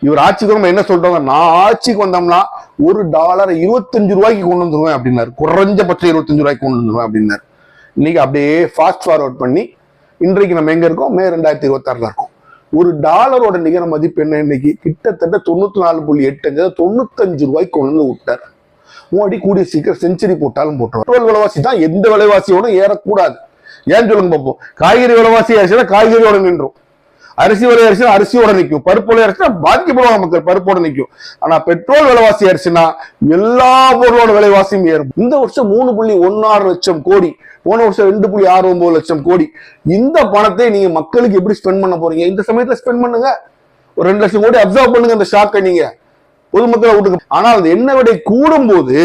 இவர் ஆட்சிக்கு நம்ம என்ன சொல்றாங்க, நான் ஆட்சிக்கு வந்தோம்னா $1 25 கொண்டு வந்துருவேன் அப்படின்னாரு. குறைஞ்சபட்சம் 25 ரூபாய்க்கு கொண்டு வந்துருவேன் அப்படின்னாரு. இன்னைக்கு அப்படியே ஃபாஸ்ட் ஃபார்வர்ட் பண்ணி இன்றைக்கு நம்ம எங்க இருக்கோம், மே 2026 இருக்கோம். $1 நிகர மதிப்பு என்ன இன்னைக்கு கிட்டத்தட்ட 94.85 95 ரூபாய்க்கு கொண்டு வந்து விட்டார். மோடி கூடிய சீக்கிரம் செஞ்சுரி போட்டாலும் போட்டுருவார். பெட்ரோல் விலைவாசி தான் எந்த விலைவாசியோட ஏறக்கூடாது. ஏன் சொல்லுங்க பார்ப்போம். காய்கறி விலைவாசி ஆயிடுச்சுன்னா காய்கறியோட நின்றும், அரிசி விலை அரிசினா அரிசியோட நிற்கும், பருப்பு விலை அரிசினா பாதிக்கப்படுவாங்க மக்கள், பருப்போட நிற்கும். ஆனா பெட்ரோல் விலைவாசி அரிசினா எல்லா பொருளோட விலைவாசியும் ஏறும். இந்த வருஷம் 3.16 லட்சம் கோடி, போன வருஷம் 2.69 லட்சம் கோடி. இந்த பணத்தை நீங்க மக்களுக்கு எப்படி ஸ்பெண்ட் பண்ண போறீங்க? இந்த சமயத்துல ஸ்பெண்ட் பண்ணுங்க. ஒரு 2 லட்சம் கோடி அப்சர்வ் பண்ணுங்க அந்த ஷாக்கை நீங்க பொதுமக்களை விட்டுக்கு. ஆனால் அது என்ன விட கூடும் போது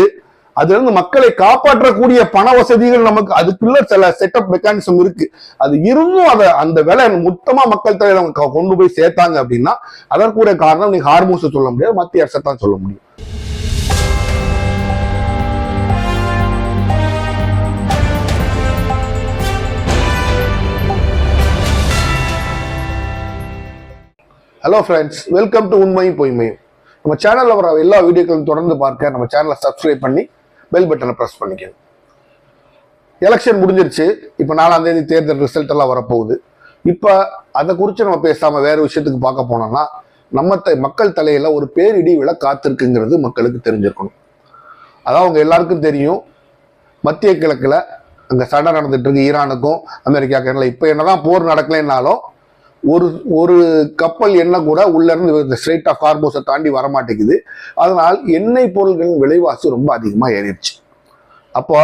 அதுல இருந்து மக்களை காப்பாற்றக்கூடிய பண வசதிகள் நமக்கு அதுக்குள்ள சில செட்டப் மெக்கானிசம் இருக்கு. அது இருந்தும் அதை அந்த விலை மொத்தமா மக்கள் தலையில கொண்டு போய் சேர்த்தாங்க அப்படின்னா அதற்குரிய காரணம் நீங்க ஹார்மோன்ஸை சொல்ல முடியாது, மத்திய அரசை தான் சொல்ல முடியும். ஹலோ ஃப்ரெண்ட்ஸ், வெல்கம் டு உண்மையும் பொய்மையும். நம்ம சேனல்ல வர எல்லா வீடியோக்களையும் தொடர்ந்து பார்க்க நம்ம சேனலை சப்ஸ்கிரைப் பண்ணி பெல் பட்டனை பிரஸ் பண்ணிக்கணும். எலெக்ஷன் முடிஞ்சிருச்சு. இப்போ 4ஆம் தேதி தேர்தல் ரிசல்ட் எல்லாம் வரப்போகுது. இப்போ அதை குறித்து நம்ம பேசாம வேற விஷயத்துக்கு பார்க்க போனோம்னா மக்கள் தலையில ஒரு பேரிடி விழ காத்திருக்குங்கிறது மக்களுக்கு தெரிஞ்சிருக்கணும். அதான் அவங்க எல்லாருக்கும் தெரியும், மத்திய கிழக்குல அங்க சண்டை நடந்துட்டு இருக்கு ஈரானுக்கும் அமெரிக்காவுக்கும். இப்போ என்னதான் போர் நடக்கலைன்னாலும் ஒரு கப்பல் எண்ணெய் கூட உள்ள இருந்து ஸ்ட்ரெயிட் ஆஃப் ஹார்மோஸை தாண்டி வரமாட்டேங்குது. அதனால் எண்ணெய் பொருட்களின் விலைவாசி ரொம்ப அதிகமா ஏறிடுச்சு. அப்போ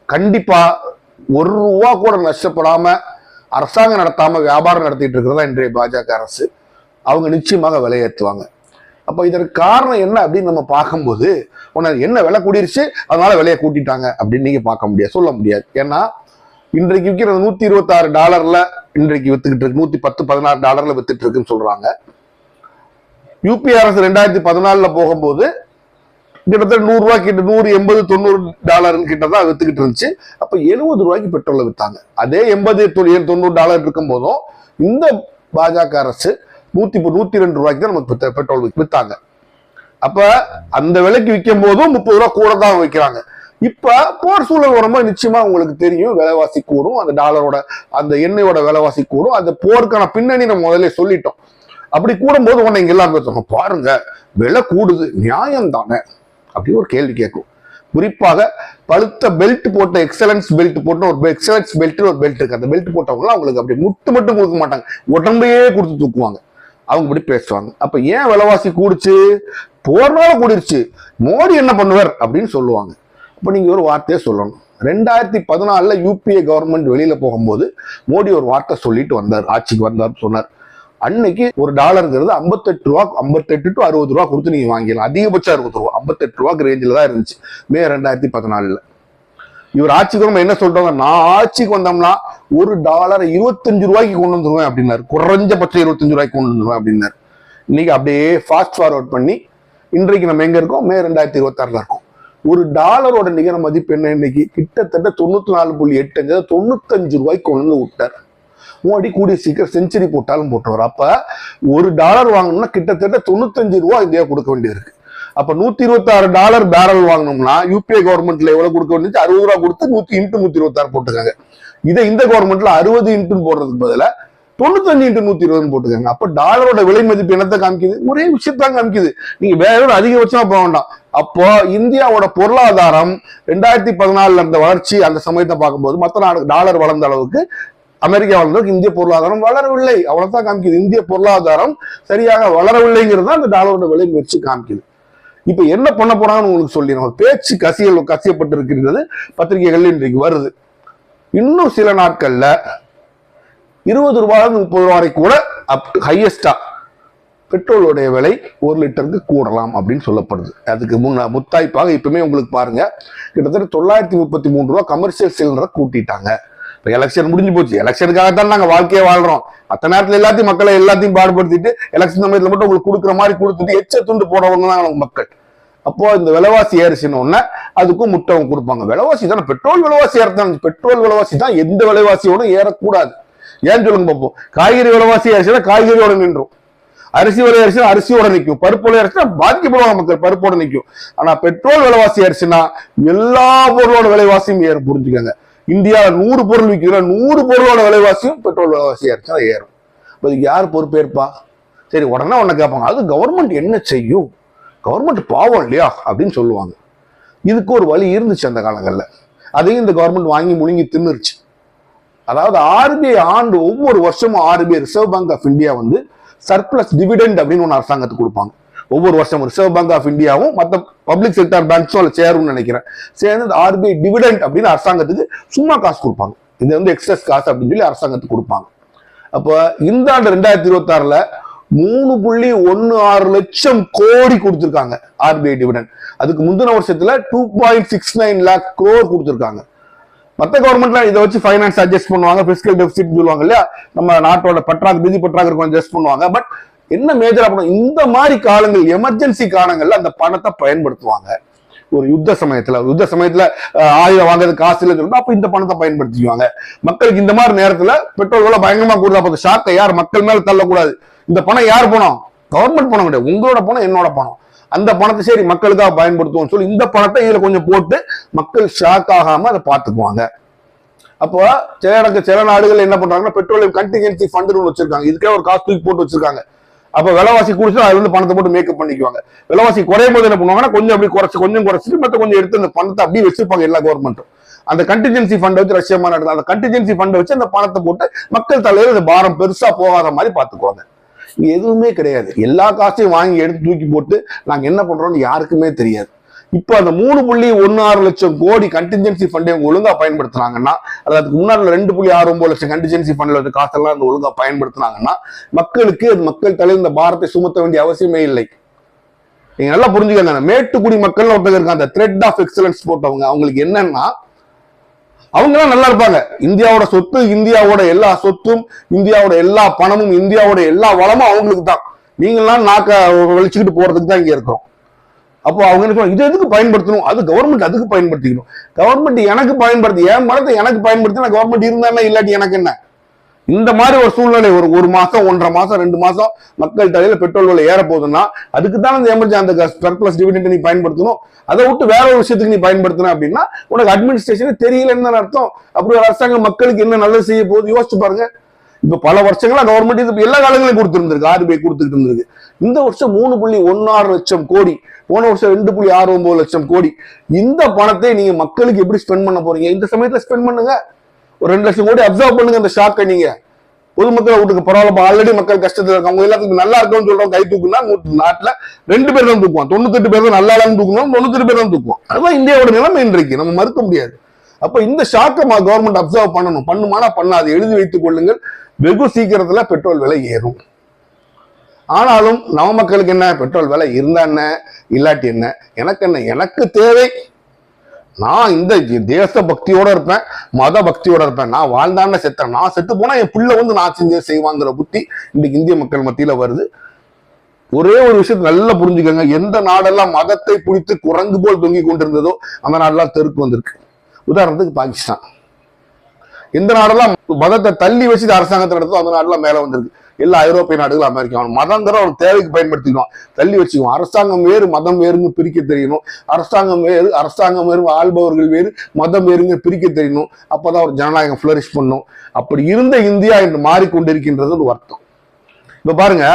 கண்டிப்பா $1 கூட நஷ்டப்படாம அரசாங்கம் நடத்தாம வியாபாரம் நடத்திட்டு இருக்கிறதா இன்றைய பாஜக அரசு. அவங்க நிச்சயமாக விலையேற்றுவாங்க. அப்ப இதற்கு காரணம் என்ன அப்படின்னு நம்ம பார்க்கும்போது, என்ன விலை கூடிருச்சு அதனால விலையை கூட்டிட்டாங்க அப்படின்னு நீங்க பார்க்க முடியாது, சொல்ல முடியாது. ஏன்னா இன்றைக்கு விற்கிற $126 இன்றைக்கு வித்துக்கிட்டு இருக்கு, $110-16 வித்துட்டு இருக்குன்னு சொல்றாங்க. யூபிஏ அரசு 2014 போகும்போது கிட்டத்தட்ட $100 கிட்ட $180-90 கிட்டதான் வித்துக்கிட்டு இருந்துச்சு. அப்ப $70 பெட்ரோலை வித்தாங்க. அதே $80-90 இருக்கும் போதும் இந்த பாஜக அரசு $102 தான் நமக்கு பெட்ரோல் வித்தாங்க. அப்ப அந்த விலைக்கு விற்கும் போதும் $30 கூட தான் வைக்கிறாங்க. இப்ப போர் சூழல் வரும்போது நிச்சயமா உங்களுக்கு தெரியும் விலைவாசி கூடும், அந்த டாலரோட அந்த எண்ணெயோட விலைவாசி கூடும். அந்த போருக்கான பின்னணி நம்ம முதல்ல சொல்லிட்டோம். அப்படி கூடும்போது உடனே இங்க எல்லாம் பேசுவாங்க, பாருங்க விலை கூடுது நியாயம் தானே அப்படின்னு ஒரு கேள்வி கேட்கும். குறிப்பாக பழுத்த பெல்ட் போட்ட எக்ஸலன்ஸ் பெல்ட் போட்ட ஒரு எக்ஸலன்ஸ் பெல்ட் ஒரு பெல்ட் இருக்கு. அந்த பெல்ட் போட்டவங்க அவங்களுக்கு அப்படி முட்டு மட்டும் கொடுக்க மாட்டாங்க, உடம்பையே கொடுத்து தூக்குவாங்க. அவங்க இப்படி பேசுவாங்க. அப்ப ஏன் விலைவாசி கூடுச்சு? போர்னால கூடிருச்சு, மோடி என்ன பண்ணுவார் அப்படின்னு சொல்லுவாங்க. அப்ப நீங்க ஒரு வார்த்தையை சொல்லணும். 2014 யூபிஏ கவர்மெண்ட் வெளியில போகும்போது மோடி ஒரு வார்த்தை சொல்லிட்டு வந்தார், ஆட்சிக்கு வந்தார், சொன்னார் அன்னைக்கு $1 58 to 60 கொடுத்து நீங்க வாங்கிடலாம், அதிகபட்சம் $60, $58 ரேஞ்சில் தான் இருந்துச்சு மே 2014. இவர் ஆட்சிக்கு நம்ம என்ன சொல்றாங்க, நான் ஆட்சிக்கு வந்தோம்னா $1 25 கொண்டு வந்துருவேன் அப்படின்னாரு. குறைஞ்சபட்சம் 25 கொண்டு வந்துருவேன் அப்படின்னாரு. இன்னைக்கு அப்படியே ஃபாஸ்ட் ஃபார்வர்ட் பண்ணி இன்றைக்கு நம்ம எங்க இருக்கோம், மே 2026 இருக்கோம். $1 நிகர மதிப்பு என்ன இன்னைக்கு கிட்டத்தட்ட 94.85 95 கொண்டு வந்து விட்டார். மோடி கூடிய சீக்கிரம் செஞ்சுரி போட்டாலும் போட்டுருவார். அப்ப $1 வாங்கணும்னா கிட்டத்தட்ட 95 இந்தியா கொடுக்க வேண்டியது இருக்கு. அப்ப $126 பேரல் வாங்கணும்னா யூபிஏ கவர்மெண்ட்ல எவ்வளவு கொடுக்க வேண்டியது, $60 கொடுத்து 100 × 126 போட்டுக்காங்க. இதை இந்த கவர்மெண்ட்ல 60 போடுறதுக்கு பதிலா 95 × 120 போட்டுக்காங்க. அப்ப டாலரோட விலை மதிப்பு என்னத்தை காமிக்குது, ஒரே விஷயத்தான் காமிக்குது. நீங்க வேற அதிகபட்சமா போக வேண்டாம். அப்போ இந்தியாவோட பொருளாதாரம் 2014 இருந்த வளர்ச்சி அந்த சமயத்தை பார்க்கும்போது மற்ற நாடு டாலர் வளர்ந்த அளவுக்கு அமெரிக்கா வளர்ந்ததுக்கு இந்திய பொருளாதாரம் வளரவில்லை, அவ்வளவுதான் காமிக்குது. இந்திய பொருளாதாரம் சரியாக வளரவில்லைங்கிறது தான் அந்த டாலரோட விலை முயற்சி காமிக்குது. இப்ப என்ன பண்ண போறாங்கன்னு உங்களுக்கு சொல்லிடுறோம். பேச்சு கசியப்பட்டு இருக்கின்றது, பத்திரிகைகள் இன்றைக்கு வருது. இன்னும் சில நாட்கள்ல $20 $30 கூட ஹையஸ்டா பெட்ரோலுடைய விலை 1 லிட்டருக்கு கூடலாம் அப்படின்னு சொல்லப்படுது. அதுக்கு முத்தாய்ப்பாக இப்பவுமே உங்களுக்கு பாருங்க, கிட்டத்தட்ட $933 கமர்ஷியல் சிலிண்டரை கூட்டிட்டாங்க. இப்ப எலெக்ஷன் முடிஞ்சு போச்சு, எலெக்ஷனுக்காகத்தான் நாங்க வாழ்க்கையை வாழ்றோம். மற்ற நேரத்துல எல்லாத்தையும் மக்களை எல்லாத்தையும் பாடுபடுத்திட்டு எலெக்ஷன் சமயத்துல மட்டும் உங்களுக்கு கொடுக்குற மாதிரி கொடுத்துட்டு எச்ச துண்டு போடவங்க தான் மக்கள். அப்போ இந்த விலைவாசி ஏறிச்சுன்னு ஒண்ணு அதுக்கும் முட்டவங்க கொடுப்பாங்க. விலைவாசி தானே, பெட்ரோல் விலைவாசி ஏறத்தான், பெட்ரோல் விலைவாசி தான் எந்த விலைவாசியோட ஏறக்கூடாது. ஏன் சொல்லுங்க பார்ப்போம். காய்கறி விலைவாசி ஏறிச்சுன்னா காய்கறியோட நின்றும், அரிசி விலை அரிசினா அரிசியோட நிற்கும், பருப்பு விலை அரிசினா பாதிக்கப்படுவாங்க மக்கள், பருப்போட நிற்கும். ஆனா பெட்ரோல் விலைவாசி அரிசினா எல்லா பொருளோட விலைவாசியும் ஏறும். புரிஞ்சுக்கங்க, இந்தியாவில் 100 பொருள் விற்கிற 100 பொருளோட விலைவாசியும் பெட்ரோல் விலைவாசி அரிசினா ஏறும். அதுக்கு யார் பொறுப்பேற்பா? சரி, உடனே உன்னை கேட்பாங்க, அது கவர்மெண்ட் என்ன செய்யும், கவர்மெண்ட் பாவம் இல்லையா அப்படின்னு சொல்லுவாங்க. இதுக்கு ஒரு வழி இருந்துச்சு அந்த காலங்களில், அதையும் இந்த கவர்மெண்ட் வாங்கி முழுங்கி தின்னுருச்சு. அதாவது ஆர்பிஐ ஆண்டு ஒவ்வொரு வருஷமும் RBI reserve bank of India வந்து சர்ப்ளஸ் டிவிடெண்ட் அப்படின்னு ஒன்று அரசாங்கத்துக்கு கொடுப்பாங்க. ஒவ்வொரு வருஷமும் ரிசர்வ் பேங்க் ஆஃப் இந்தியாவும் மற்ற பப்ளிக் செக்டர் பேங்க்ஸும் அதில் சேரும்னு நினைக்கிறேன், சேர்ந்து ஆர்பிஐ டிவிடெண்ட் அப்படின்னு அரசாங்கத்துக்கு சும்மா காசு கொடுப்பாங்க. இது வந்து எக்ஸஸ் காசு அப்படின்னு சொல்லி அரசாங்கத்துக்கு கொடுப்பாங்க. அப்போ இந்த ஆண்டு 2026ல 3.16 லட்சம் கோடி கொடுத்திருக்காங்க ஆர்பிஐ டிவிடெண்ட். அதுக்கு முந்தின வருஷத்துல 2.69 lakh crore கொடுத்திருக்காங்க. மற்ற கவர்மெண்ட்ல இதை வச்சு ஃபைனான்ஸ் அட்ஜஸ்ட் பண்ணுவாங்க, பிஸ்கல் டெபிசிட் சொல்லுவாங்க இல்லையா, நம்ம நாட்டோட நிதி பற்றாக்குறை அட்ஜஸ்ட் பண்ணுவாங்க. பட் என்ன மேஜரா பண்ணும், இந்த மாதிரி காலங்கள் எமர்ஜென்சி காலங்கள்ல அந்த பணத்தை பயன்படுத்துவாங்க. ஒரு யுத்த சமயத்துல ஆயுதம் வாங்குறது காசு இல்லைன்னு சொல்லிட்டு அப்ப இந்த பணத்தை பயன்படுத்திக்குவாங்க. மக்களுக்கு இந்த மாதிரி நேரத்துல பெட்ரோல் விலை பயங்கரமா கூடுதா, அப்ப ஷாக்கை யார் மக்கள் மேல தள்ளக்கூடாது. இந்த பணம் யார் பணம்? கவர்மெண்ட் பணம் கிடையாது, உங்களோட பணம் என்னோட பணம். அந்த பணத்தை சரி மக்களுக்காக பயன்படுத்துவோம் சொல்லி இந்த பணத்தை இதுல கொஞ்சம் போட்டு மக்கள் ஷாக் ஆகாம அதை பார்த்துக்குவாங்க. அப்போ சில நாடுகள் என்ன பண்றாங்கன்னா பெட்ரோலியம் கண்டிஜென்சி ஃபண்ட் வச்சிருக்காங்க, இதுக்கே ஒரு காசு தூக்கி போட்டு வச்சிருக்காங்க. அப்ப விலைவாசி குடிச்சு அதுல இருந்து பணத்தை போட்டு மேக்கப் பண்ணிக்குவாங்க. விலைவாசி குறையும் போது என்ன பண்ணுவாங்கன்னா கொஞ்சம் அப்படி குறைச்சிட்டு மத்த கொஞ்சம் எடுத்து அந்த பணத்தை அப்படியே வச்சிருப்பாங்க எல்லா கவர்மெண்ட்டும். அந்த கண்டிஜென்சி ஃபண்டை வச்சு ரஷ்யமா நடக்குது, அந்த கண்டிஜென்சி ஃபண்டை வச்சு அந்த பணத்தை போட்டு மக்கள் தலையில இந்த பாரம் பெருசா போகாத மாதிரி பாத்துக்குவாங்க. இங்க எதுவுமே கிடையாது, எல்லா காசையும் வாங்கி எடுத்து தூக்கி போட்டு நாங்க என்ன பண்றோம்னு யாருக்குமே தெரியாது. இப்ப அந்த 3.16 லட்சம் கோடி கண்டிஜென்சி ஃபண்டை ஒழுங்கா பயன்படுத்தினாங்கன்னா, அதுக்கு முன்னாடி 2.69 லட்சம் கண்டிஜென்சி ஃபண்ட்ல காசெல்லாம் ஒழுங்கா பயன்படுத்தினாங்கன்னா மக்களுக்கு மக்கள் தலையில் இந்த பாரத்தை சுமத்த வேண்டிய அவசியமே இல்லை. நீங்க நல்லா புரிஞ்சுக்கங்க, மேட்டுக்குடி மக்கள் ஒருத்தர் இருக்காங்க, அந்த த்ரெட் ஆஃப் எக்ஸலன்ஸ் போட்டவங்க, அவங்களுக்கு என்னன்னா அவங்க எல்லாம் நல்லா இருப்பாங்க. இந்தியாவோட சொத்து, இந்தியாவோட எல்லா சொத்தும், இந்தியாவோட எல்லா பணமும், இந்தியாவோட எல்லா வளமும் அவங்களுக்கு தான். நீங்களாம் நாக்க வெளிச்சுக்கிட்டு போறதுக்கு தான் இங்க இருக்கிறோம். அப்போ அவங்க என்ன இது எதுக்கு பயன்படுத்தணும், அது கவர்மெண்ட் அதுக்கு பயன்படுத்திக்கணும். கவர்மெண்ட் எனக்கு பயன்படுத்தி என் பணத்தை எனக்கு பயன்படுத்தினா கவர்மெண்ட் இருந்தானே, இல்லாட்டி எனக்கு என்ன? இந்த மாதிரி ஒரு சூழ்நிலை ஒரு மாசம் 1.5 மாசம் 2 மாசம் மக்கள் தலையில பெட்ரோல் விலை ஏற போகுதுன்னா அதுக்கு தான் அந்த எமர்ஜென்சி அந்த சர்ப்ளஸ் டிவிடெண்ட் நீ பயன்படுத்தணும். அதை விட்டு வேற ஒரு விஷயத்துக்கு நீ பயன்படுத்தணும் அப்படின்னா உனக்கு அட்மினிஸ்ட்ரேஷன் தெரியலன்னு அர்த்தம். அப்படி ஒரு அரசாங்கம் மக்களுக்கு என்ன நல்லது செய்ய போகுது யோசிச்சு பாருங்க. இப்ப பல வருஷங்களா கவர்மெண்ட் இது எல்லா காலங்களையும் கொடுத்துருந்துருக்கு, ஆர்பிஐ கொடுத்துட்டு இருந்திருக்கு. இந்த வருஷம் 3.16 லட்சம் கோடி, போன வருஷம் 2.69 லட்சம் கோடி. இந்த பணத்தை நீங்க மக்களுக்கு எப்படி ஸ்பெண்ட் பண்ண போறீங்க? இந்த சமயத்துல ஸ்பெண்ட் பண்ணுங்க, ஒரு 2 லட்சம் கோடி அப்சர்வ் பண்ணுங்க. அந்த ஷாக்கை நீங்க பொதுமக்களை வீட்டுக்கு பரவாயில்ல, ஆல்ரெடி மக்கள் கஷ்டத்துல இருக்காங்க, எல்லாத்துக்கும் நல்லா இருக்கும்னு சொல்றோம். கை தூக்குனா நாட்டுல 2 பேர் தான் தூக்குவான், 98 பேர் தான் நல்லா இல்லைன்னு தூக்கணும், 98 பேர் தான் தூக்குவோம். அதுதான் இந்தியாவோட நிலைமை இன்றைக்கு, நம்ம மறுக்க முடியாது. அப்ப இந்த ஷாக்கை கவர்மெண்ட் அப்சர்வ் பண்ணணும், பண்ணுமானா பண்ணாது, எழுதி வைத்துக் கொள்ளுங்கள். வெகு சீக்கிரத்துல பெட்ரோல் விலை ஏறும். ஆனாலும் நம்ம மக்களுக்கு என்ன, பெட்ரோல் விலை இருந்தா என்ன இல்லாட்டி என்ன, எனக்கு என்ன, எனக்கு தேவை நான் இந்த தேச பக்தியோட இருப்பேன், மத பக்தியோட இருப்பேன். நான் வாழ்ந்தான்னு செத்தேன், நான் செத்து போனா என் பிள்ளை வந்து நான் செஞ்சே செய்வாங்கிற புத்தி இன்னைக்கு இந்திய மக்கள் மத்தியில வருது. ஒரே ஒரு விஷயத்தை நல்லா புரிஞ்சுக்கோங்க, எந்த நாடெல்லாம் மதத்தை பிடித்து குரங்கு போல் தொங்கி கொண்டிருந்ததோ அந்த நாடெல்லாம் தெருக்கு வந்திருக்கு. உதாரணத்துக்கு பாகிஸ்தான். எந்த நாடெல்லாம் மதத்தை தள்ளி வச்சு அரசாங்கத்தை நடத்தோ அந்த நாடெல்லாம் மேல வந்திருக்கு. எல்லா ஐரோப்பிய நாடுகளும் அமெரிக்கா மதங்கிற ஒரு தேவைக்கு பயன்படுத்திக்குவோம், தள்ளி வச்சுக்குவோம். அரசாங்கம் வேறு மதம் வேறுங்க பிரிக்க தெரியணும், அரசாங்கம் வேறு ஆள்பவர்கள் வேறு மதம் வேறுங்க பிரிக்க தெரியணும். அப்பதான் ஒரு ஜனநாயகம் ஃபிளரிஷ் பண்ணும். அப்படி இருந்த இந்தியா என்று மாறிக்கொண்டிருக்கின்றது ஒரு வருத்தம். இப்ப பாருங்க,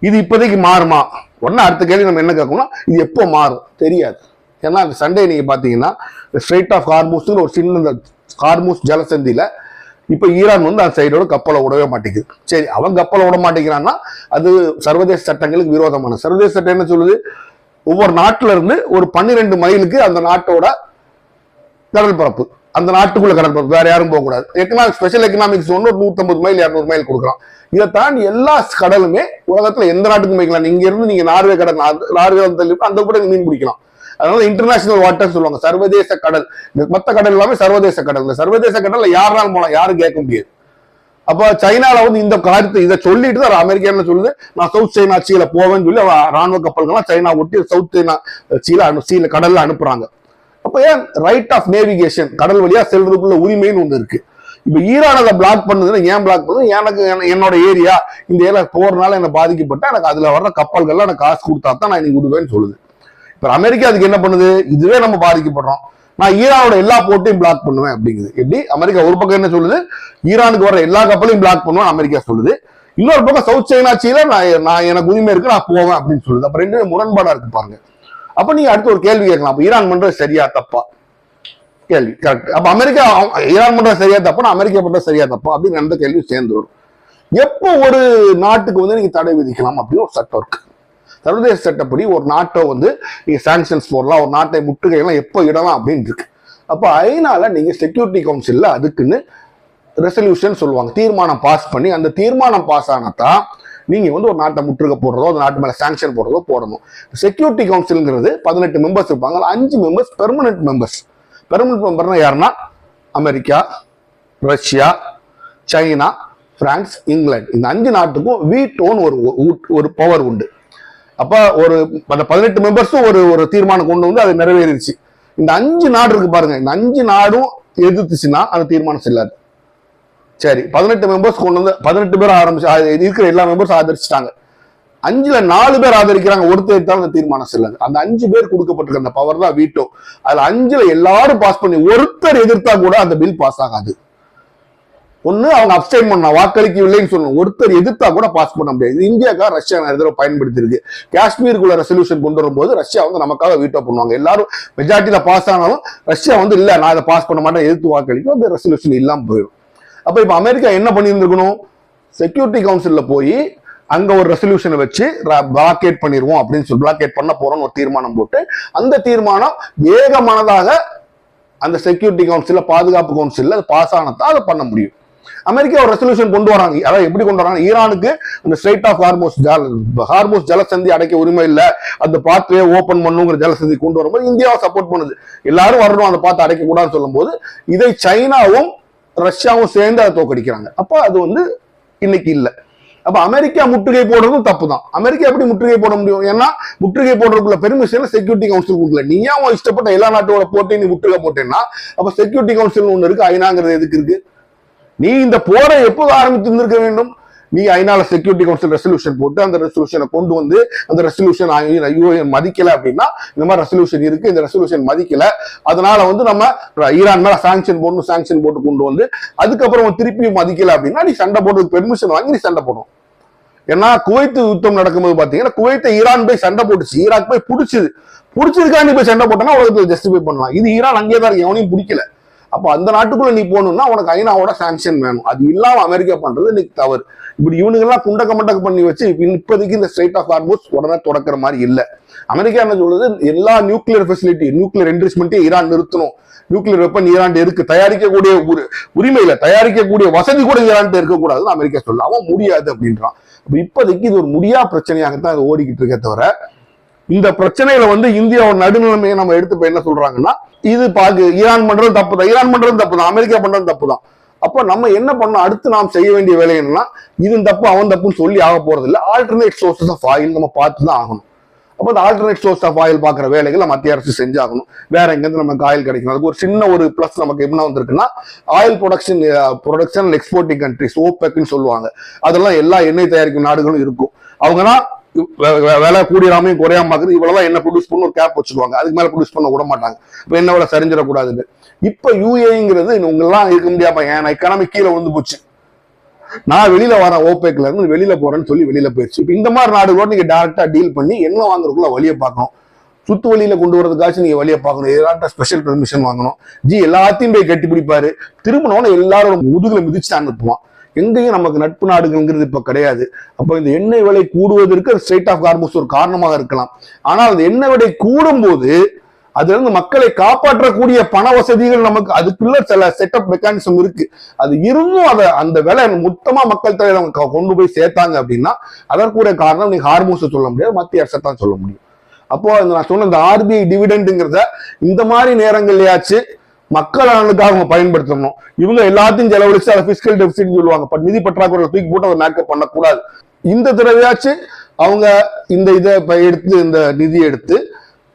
இது இப்போதைக்கு மாறுமா? உடனே அடுத்த கேள்வி நம்ம என்ன கேட்கணும்னா இது எப்போ மாறும் தெரியாது. ஏன்னா அந்த சண்டே நீங்க பாத்தீங்கன்னா ஸ்ட்ரெயிட் ஆஃப் ஹார்மூஸ் ஒரு சின்ன ஹார்மூஸ் ஜலசந்தியில இப்ப ஈரான் வந்து அந்த சைடோட கப்பலை விடவே மாட்டேங்குது. சரி, அவன் கப்பலை விட மாட்டேங்கிறான்னா அது சர்வதேச சட்டங்களுக்கு விரோதமான. சர்வதேச சட்டம் என்ன சொல்லுது, ஒவ்வொரு நாட்டுல இருந்து ஒரு 12 மைலுக்கு அந்த நாட்டோட கடல் பரப்பு, அந்த நாட்டுக்குள்ள கடல் பரப்பு, வேற யாரும் போகக்கூடாது. ஸ்பெஷல் எக்கனாமிக்ஸ் ஒன்று 150 மைல் 200 மைல் கொடுக்குறான். இதை தாண்டி எல்லா கடலுமே உலகத்துல எந்த நாட்டுக்கும் வைக்கலாம். இங்க இருந்து நீங்க நார்வே கடல், நார்வே அந்த கூட மீன் பிடிக்கலாம். அதனால இன்டர்நேஷனல் வாட்டர் சொல்லுவாங்க, சர்வதேச கடல். மற்ற கடல் எல்லாமே சர்வதேச கடல். இந்த சர்வதேச கடல்ல யாருனாலும் போலாம், யாரும் கேட்க முடியாது. அப்ப சைனால வந்து இந்த காரியத்தை இதை சொல்லிட்டு தான் அமெரிக்கா என்ன சொல்லுது, நான் சவுத் சைனா சீல போவேன்னு சொல்லி ராணுவ கப்பல்கள்லாம் சைனா ஒட்டி சவுத் சைனா சீல கடல்ல அனுப்புறாங்க. அப்ப ஏன் ரைட் ஆஃப் நேவிகேஷன், கடல் வழியா செல்றதுக்குள்ள உரிமைன்னு ஒண்ணு இருக்கு. இப்ப ஈரான் அதை பிளாக் பண்ணுதுன்னா ஏன் பிளாக் பண்ணுது? எனக்கு என்னோட ஏரியா இந்த ஏரியா போறதுனால என்ன பாதிக்கப்பட்ட எனக்கு அதுல வர்ற கப்பல்கள்லாம் எனக்கு காசு கொடுத்தா தான் நான் இன்னைக்கு விடுவேன்னு சொல்லுது. இப்ப அமெரிக்கா அதுக்கு என்ன பண்ணுது? இதுவே நம்ம பாதிக்கப்படுறோம், நான் ஈரானோட எல்லா போர்ட்டையும் பிளாக் பண்ணுவேன் அப்படிங்குது. எப்படி? அமெரிக்கா ஒரு பக்கம் என்ன சொல்லுது? ஈரானுக்கு வர எல்லா கப்பலையும் பிளாக் பண்ணுவேன் அமெரிக்கா சொல்லுது. இன்னொரு பக்கம் சவுத் சைனா சீல நான் எனக்கு உரிமை இருக்கு, நான் போவேன் அப்படின்னு சொல்லுது. அப்ப ரெண்டு முரண்பாடா இருக்கு பாருங்க. அப்ப நீங்க அடுத்து ஒரு கேள்வி கேட்கலாம், அப்ப ஈரான் பண்றது சரியா தப்பா? கேள்வி கரெக்ட். அப்ப அமெரிக்கா ஈரான் பண்றது சரியா தப்பா, அமெரிக்கா பண்றது சரியா தப்பா அப்படின்னு ரெண்டு கேள்வி சேர்ந்து வரும். எப்போ ஒரு நாட்டுக்கு வந்து நீங்க தடை விதிக்கலாம் அப்படின்னு ஒரு சட்டம் இருக்கு. சர்வதேச சட்டப்படி ஒரு நாட்டை வந்து நீங்க சாங்ஷன்ஸ் போடலாம், ஒரு நாட்டை முற்றுகையெல்லாம் எப்போ இடலாம் அப்படின்னு இருக்கு. அப்ப அதனால நீங்க செக்யூரிட்டி கவுன்சில்ல அதுக்குன்னு ரெசல்யூஷன் சொல்லுவாங்க, தீர்மானம் பாஸ் பண்ணி, அந்த தீர்மானம் பாஸ் ஆனாதான் நீங்க வந்து ஒரு நாட்டை முற்றுகை போடுறதோ அந்த நாட்டு மேல சாங்ஷன் போடுறதோ போடணும். செக்யூரிட்டி கவுன்சில்ங்கிறது 18 மெம்பர்ஸ் இருப்பாங்க, 5 மெம்பர்ஸ் பெர்மனன்ட் மெம்பர்ஸ். பெர்மனன்ட் மெம்பர்னா யாருன்னா America, Russia, China, France, England. இந்த 5 நாட்டுக்கும் வீட்டோன்னு ஒரு பவர் உண்டு. அப்ப ஒரு 18 மெம்பர்ஸும் ஒரு தீர்மானம் கொண்டு வந்து அது நிறைவேறிடுச்சு. இந்த 5 நாடு இருக்கு பாருங்க, இந்த 5 நாடும் எதிர்த்துச்சுன்னா அந்த தீர்மானம் செல்லாது. சரி, 18 மெம்பர்ஸ் கொண்டு வந்து 18 பேர் ஆரம்பிச்சு இருக்கிற எல்லா மெம்பர்ஸ் ஆதரிச்சுட்டாங்க. 5ல 4 பேர் ஆதரிக்கிறாங்க, ஒருத்தர் எடுத்தாலும் அந்த தீர்மானம் செல்லாது. அந்த 5 பேர் கொடுக்கப்பட்டிருக்க அந்த பவர் தான் வீட்டோ. அதுல 5ல எல்லாரும் பாஸ் பண்ணி ஒருத்தர் எதிர்த்தா கூட அந்த பில் பாஸ் ஆகாது. ஒண்ணு அவங்க அப்ஸ்டைன் பண்ண வாக்களிக்கவில்லைன்னு சொல்லணும், ஒருத்தர் எதிர்த்தா கூட பாஸ் பண்ண முடியாது. இந்தியாக்காக ரஷ்யா நிறைய தடவை பயன்படுத்தி இருக்கு. காஷ்மீருக்குள்ள ரெசல்யூஷன் கொண்டு வரும்போது ரஷ்யா வந்து நமக்காக வீட்டோ பண்ணுவாங்க. எல்லாரும் மெஜாரிட்டியில பாஸ் ஆனாலும் ரஷ்யா வந்து இல்ல நான் அதை பாஸ் பண்ண மாட்டேன் எதிர்த்து வாக்களிக்கும், அந்த ரெசல்யூஷன் இல்லாம போயிடும். அப்ப இப்ப அமெரிக்கா என்ன பண்ணியிருந்திருக்கணும்? செக்யூரிட்டி கவுன்சில்ல போய் அங்க ஒரு ரெசல்யூஷனை வச்சு பிளாக்கேட் பண்ணிடுவோம் அப்படின்னு சொல்லி பிளாக்கேட் பண்ண போறோம்னு ஒரு தீர்மானம் போட்டு, அந்த தீர்மானம் ஏகமனதாக அந்த செக்யூரிட்டி கவுன்சில்ல பாதுகாப்பு கவுன்சில்ல பாஸ் ஆனதான் அதை பண்ண முடியும். அமெரிக்கா ஒரு ரெசல்யூஷன் கொண்டு வராங்க. அதாவது எப்படி கொண்டு வராங்க? ஈரானுக்கு அந்த ஸ்ட்ரைட் ஆஃப் ஹார்மோஸ் ஜலசந்தி அடைக்க உரிமை இல்ல, அந்த பாத்வே ஓபன் பண்ணுங்கிற ஜலசந்தி கொண்டு வரும்போது இந்தியாவை சப்போர்ட் பண்ணுது. எல்லாரும் வரணும் அந்த பாத்து அடைக்க கூடாதுன்னு சொல்லும் போது இதை சைனாவும் ரஷ்யாவும் சேர்ந்து அதை தோக்கடிக்கிறாங்க. அப்ப அது வந்து இன்னைக்கு இல்ல. அப்ப அமெரிக்கா முற்றுகை போடுறதும் தப்பு தான். அமெரிக்கா எப்படி முற்றுகை போட முடியும்? ஏன்னா முற்றுகை போடுறதுக்குள்ள பெர்மிஷன் செக்யூரிட்டி கவுன்சில் கொடுக்கல. நீயா இஷ்டப்பட்ட எல்லா நாட்டோட போட்டு நீ முற்றுகை போட்டேன்னா அப்ப செக்யூரிட்டி கவுன்சில் ஒண்ணு இருக்கு, ஐநாங்கிறது எதுக்கு இருக்கு? நீ இந்த போரை எப்போது ஆரம்பித்திருந்திருக்க வேண்டும்? நீ ஐநால செக்யூரிட்டி கவுன்சில் ரெசல்யூஷன் போட்டு அந்த ரெசல்யூஷனை கொண்டு வந்து அந்த ரெசல்யூஷன் மதிக்கல அப்படின்னா, இந்த மாதிரி ரெசல்யூஷன் இருக்கு, இந்த ரெசல்யூஷன் மதிக்கல, அதனால வந்து நம்ம ஈரான் மேல சாங்ஷன் போட்டு கொண்டு வந்து அதுக்கப்புறம் திருப்பியும் மதிக்கல அப்படின்னா நீ சண்டை போடுறதுக்கு பெர்மிஷன் வாங்கி நீ சண்டை போடணும். ஏன்னா குவைத் யுத்தம் நடக்கும்போது பாத்தீங்கன்னா குவைத்தை ஈரான் போய் சண்டை போட்டுச்சு, ஈராக் போய் பிடிச்சதுக்காண்டி போய் சண்டை போட்டோம்னா உலகத்துல ஜஸ்டிஃபை பண்ணலாம். இது ஈரான் அங்கேயே தான் இருக்கு, எவனையும் பிடிக்கல. அப்ப அந்த நாட்டுக்குள்ள நீ போகணும்னா உனக்கு ஐநாவோட சாங்ஷன் வேணும். அது இல்லாம அமெரிக்கா பண்றது இன்னைக்கு தவறு. இப்படி இவனுங்கெல்லாம் குண்டக்க மண்டக்க பண்ணி வச்சு இப்போதைக்கு இந்த ஸ்ட்ரைட் ஆஃப் ஹார்மோஸ் உடனே தொடக்கிற மாதிரி இல்ல. அமெரிக்கா என்ன சொல்றது? எல்லா நியூக்ளியர் ஃபெசிலிட்டி, நியூக்ளியர் என்ரிச்மெண்ட்டையும் ஈரான் நிறுத்தணும். நியூக்ளியர் வெப்பன் ஈரான் இருக்கு, தயாரிக்கக்கூடிய உரிமையில தயாரிக்கக்கூடிய வசதி கூட ஈரான் இருக்கக்கூடாதுன்னு அமெரிக்கா சொல்ல. அவன் முடியாது அப்படின்றான். இப்போதைக்கு இது ஒரு முடியா பிரச்சனையாகத்தான் இது ஓடிக்கிட்டு இருக்க தவிர, இந்த பிரச்சனையில வந்து இந்தியாவோட நடுநிலைமையை நம்ம எடுத்து என்ன சொல்றாங்கன்னா, இது ஈரான் பண்றது தப்பு தான், ஈரான் பண்றது தப்பு தான், அமெரிக்கா பண்றது தப்பு தான். அப்ப நம்ம என்ன பண்ணோம்? அடுத்து நாம் செய்ய வேண்டிய வேலை என்னன்னா, இது தப்பு அவன் தப்புன்னு சொல்லி ஆக போறது இல்லை, ஆல்டர்னேட் சோர்சஸ் ஆஃப் ஆயில் நம்ம பார்த்து தான் ஆகணும். அப்போ அந்த ஆல்டர்னேட் சோர்ஸ் ஆஃப் ஆயில் பாக்குற வேலைகளை மத்திய அரசு செஞ்சாகணும். வேற எங்கிருந்து நமக்கு ஆயில் கிடைக்கும்? அதுக்கு ஒரு சின்ன ஒரு பிளஸ் நமக்கு என்ன வந்திருக்குன்னா, oil production and exporting countries, ஓபெக்னு சொல்லுவாங்க. அதெல்லாம் எல்லா எண்ணெய் தயாரிக்கும் நாடுகளும் இருக்கும். அவங்கன்னா விலை கூடியாமையும் குறையாம பாக்குறது, இவ்வளவுதான் என்ன ப்ரொடியூஸ் பண்ண ஒரு கேப் வச்சுக்குவாங்க, அதுக்கு மேல ப்ரொடியூஸ் பண்ண விட மாட்டாங்க. இப்ப என்ன விலை சரிஞ்சிடக்கூடாதுன்னு. இப்ப யூஏங்கிறது உங்கெல்லாம் இருக்க முடியாம என் எக்கானமி கீழே வந்து போச்சு, நான் வெளியில வரேன், ஓபேக்ல இருந்து வெளியில போறேன்னு சொல்லி வெளியில போயிடுச்சு. இப்ப இந்த மாதிரி நாடுகளோட நீங்க டைரக்டா டீல் பண்ணி என்ன வாங்குறதுக்குள்ள வழியை பார்க்கணும். சுத்து வழியில கொண்டு வரதுக்காச்சும் நீங்க வழியை பார்க்கணும், ஏதாட்ட ஸ்பெஷல் பெர்மிஷன் வாங்கணும். எல்லாத்தையும் போய் கட்டி பிடிப்பாரு, திரும்பணும்னு எல்லாரோட முதுகுல மிதிச்சு அனுப்புவான். எங்கேயும் நமக்கு நட்பு நாடுகள்ங்கிறது இப்ப கிடையாது. அப்ப இந்த எண்ணெய் விலை கூடுவதற்கு ஸ்ட்ரைட் ஆஃப் ஹார்மோஸ் ஒரு காரணமாக இருக்கலாம். ஆனால் அந்த எண்ணெய் விலை கூடும் போது அதுல இருந்து மக்களை காப்பாற்றக்கூடிய பண வசதிகள் நமக்கு அதுக்குள்ள சில செட்டப் மெக்கானிசம் இருக்கு. அது இருந்தும் அதை அந்த விலை மொத்தமா மக்கள் தலையில கொண்டு போய் சேர்த்தாங்க அப்படின்னா அதற்குரிய காரணம் நீங்க ஹார்மோஸை சொல்ல முடியாது, மத்திய அரசை தான் சொல்ல முடியும். அப்போ நான் சொன்ன இந்த RBI டிவிடெண்டுங்கிறத இந்த மாதிரி நேரங்கள்லயாச்சு மக்கள் நலனுக்காக அவங்க பயன்படுத்தணும். இவங்க எல்லாத்தையும் செலவழிச்சு அதை பிஸ்கல் டெபிசிட் சொல்லுவாங்க, நிதி பற்றாக்குறை தூக்கி போட்டு அதை மேக்கப் பண்ணக்கூடாது. இந்த தடவையாச்சு அவங்க இந்த இதை எடுத்து இந்த நிதி எடுத்து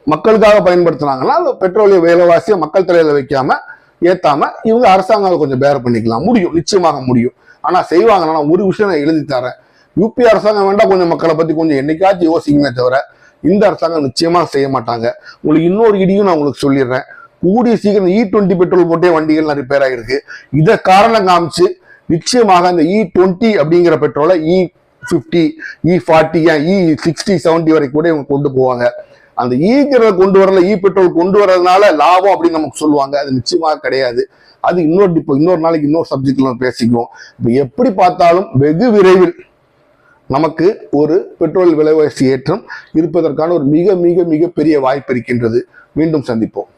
மக்களுக்காக பயன்படுத்தினாங்கன்னா பெட்ரோலிய விலைவாசியை மக்கள் தலையில வைக்காம ஏத்தாம இவங்க அரசாங்கம் கொஞ்சம் பேர் பண்ணிக்கலாம், முடியும், நிச்சயமாக முடியும். ஆனா செய்வாங்கன்னா ஒரு விஷயம் நான் எழுதி தரேன், யூபி அரசாங்கம் வேண்டாம் கொஞ்சம் மக்களை பத்தி கொஞ்சம் என்னைக்காச்சும் யோசிக்குமே தவிர இந்த அரசாங்கம் நிச்சயமா செய்ய மாட்டாங்க. உங்களுக்கு இன்னொரு இடியும் நான் உங்களுக்கு சொல்லிடுறேன், கூடிய சீக்கிரம் E20 பெட்ரோல் போட்டே வண்டிகள் ரிப்பேர் ஆகிருக்கு. இதை காரணம் காமிச்சு நிச்சயமாக இந்த E20 அப்படிங்கிற பெட்ரோலை E50 E40 E60 70 வரைக்கும் கூட இவங்க கொண்டு போவாங்க. அந்த ஈங்கிறத கொண்டு வரல, பெட்ரோல் கொண்டு வர்றதுனால லாபம் அப்படின்னு நமக்கு சொல்லுவாங்க, அது நிச்சயமாக கிடையாது. அது இன்னொரு நாளைக்கு இன்னொரு சப்ஜெக்ட்ல நம்ம பேசிக்குவோம். இப்போ எப்படி பார்த்தாலும் வெகு விரைவில் நமக்கு ஒரு பெட்ரோல் விலைவாசி ஏற்றம் இருப்பதற்கான ஒரு மிக மிக மிக பெரிய வாய்ப்பு இருக்கின்றது. மீண்டும் சந்திப்போம்.